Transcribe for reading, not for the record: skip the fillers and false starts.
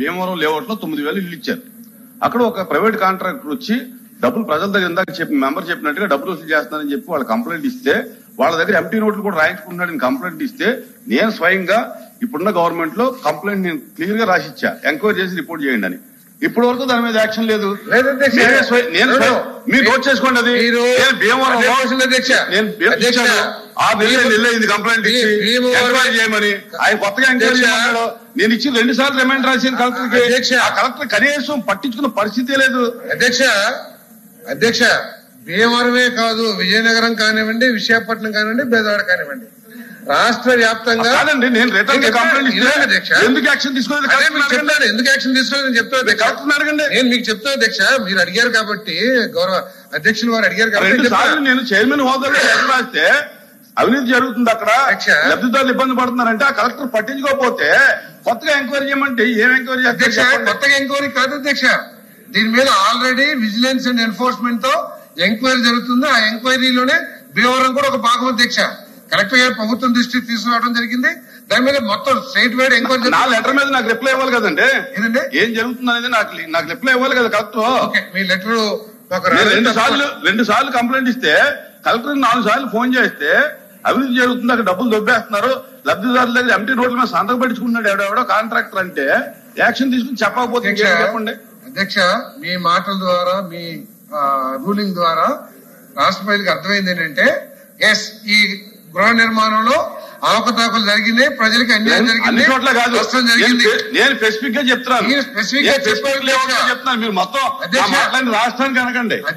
Bhimavaram layout లో 9,000 ఇల్లు ఇచ్చారు. అక్కడ ఒక ప్రైవేట్ కాంట్రాక్టర్ వచ్చి డబ్బులు ప్రజల దగ్గర ఇందాక మెంబర్ చెప్పినట్టుగా డబ్బులు వసూలు చేస్తున్నారని చెప్పి వాళ్ళు కంప్లైంట్ ఇస్తే వాళ్ళ దగ్గర ఎంటీ నోట్లు కూడా రాయించుకుంటున్నాడని కంప్లైంట్ ఇస్తే నేను స్వయంగా ఇప్పుడున్న గవర్నమెంట్ లో కంప్లైంట్ నేను క్లియర్ గా రాసిచ్చా, ఎంక్వైరీ చేసి రిపోర్ట్ చేయండి అని. ఇప్పటి వరకు దాని మీద యాక్షన్ లేదు. మీరు నోట్ చేసుకోండి. అది భీమవరం నేను కంప్లైంట్ ఇచ్చి ఎంక్వైరీ చేయమని ఆయన కొత్తగా ఎంక్వైరీ చేయమన్నాడు. నేను ఇచ్చి 2 సార్లు రిమైండర్ రాసిన కలెక్టర్కి. ఆ కలెక్టర్ కనీసం పట్టించుకున్న పరిస్థితి లేదు. అధ్యక్ష భీమవరమే కాదు, విజయనగరం కానివ్వండి, విశాఖపట్నం కానివ్వండి, బేదవాడ కానివ్వండి, రాష్ట్ర వ్యాప్తంగా కాదండి. నేను రిటర్న్ కంప్లైంట్ ఎందుకు యాక్షన్ తీసుకోలేదు? ఎందుకు యాక్షన్ తీసుకోలేదు చెప్తాను. కలెక్టర్ అడగండి. నేను మీకు చెప్తాను అధ్యక్ష, మీరు అడిగారు కాబట్టి, గౌరవ అధ్యక్షులు వారు అడిగారు కాబట్టి. 2 సార్లు నేను చైర్మన్ హోదాలో రాస్తే అవినీతి జరుగుతుంది, అక్కడ లబ్ధిదారులు ఇబ్బంది పడుతున్నారంటే ఆ కలెక్టర్ పట్టించుకోకపోతే కొత్తగా ఎంక్వైరీ చేయమంటే ఏం ఎంక్వైరీ? అధ్యక్ష కొత్తగా ఎంక్వైరీ కాదు అధ్యక్ష, దీని మీద ఆల్రెడీ విజిలెన్స్ అండ్ ఎన్ఫోర్స్మెంట్ తో ఎంక్వైరీ జరుగుతుంది. ఆ ఎంక్వైరీలోనే భీమవరం కూడా ఒక భాగం అధ్యక్ష. కలెక్టర్ గారు ప్రభుత్వం దృష్టికి తీసుకురావడం జరిగింది. దాని మీద మొత్తం స్టేట్ వైడ్ ఎంక్వైరీ. నా లెటర్ మీద నాకు రిప్లై ఇవ్వాలి కదండి. ఏదండి ఏం జరుగుతుంది అనేది నాకు రిప్లై ఇవ్వాలి కదా కలెక్టర్. మీ లెటర్ 2 సార్లు కంప్లైంట్ ఇస్తే కలెక్టర్ 4 సార్లు ఫోన్ చేస్తే అవినీతి జరుగుతుంది, అక్కడ డబ్బులు దొబ్బేస్తున్నారు, లబ్ధిదారుల దగ్గర ఎంటీ నోట్ల మీద సంతకం పెట్టించుకుంటున్నాడు ఎవడెవడో కాంట్రాక్టర్ అంటే యాక్షన్ తీసుకుని చెప్పకపోతే చెప్పండి. అధ్యక్ష మీ మాటల ద్వారా, మీ రూలింగ్ ద్వారా రాష్ట్ర ప్రజలకు అర్థమైంది ఏంటంటే, ఎస్ ఈ గృహ నిర్మాణంలో అవకతవకలు జరిగింది, ప్రజలకు అన్యాయం జరిగింది, నష్టం జరిగింది. నేను స్పెసిఫిక్ గా చెప్తున్నాను. స్పెసిఫిక్ గా చెప్తున్నాను. మీరు మొత్తం రాష్ట్రానికి అనకండి.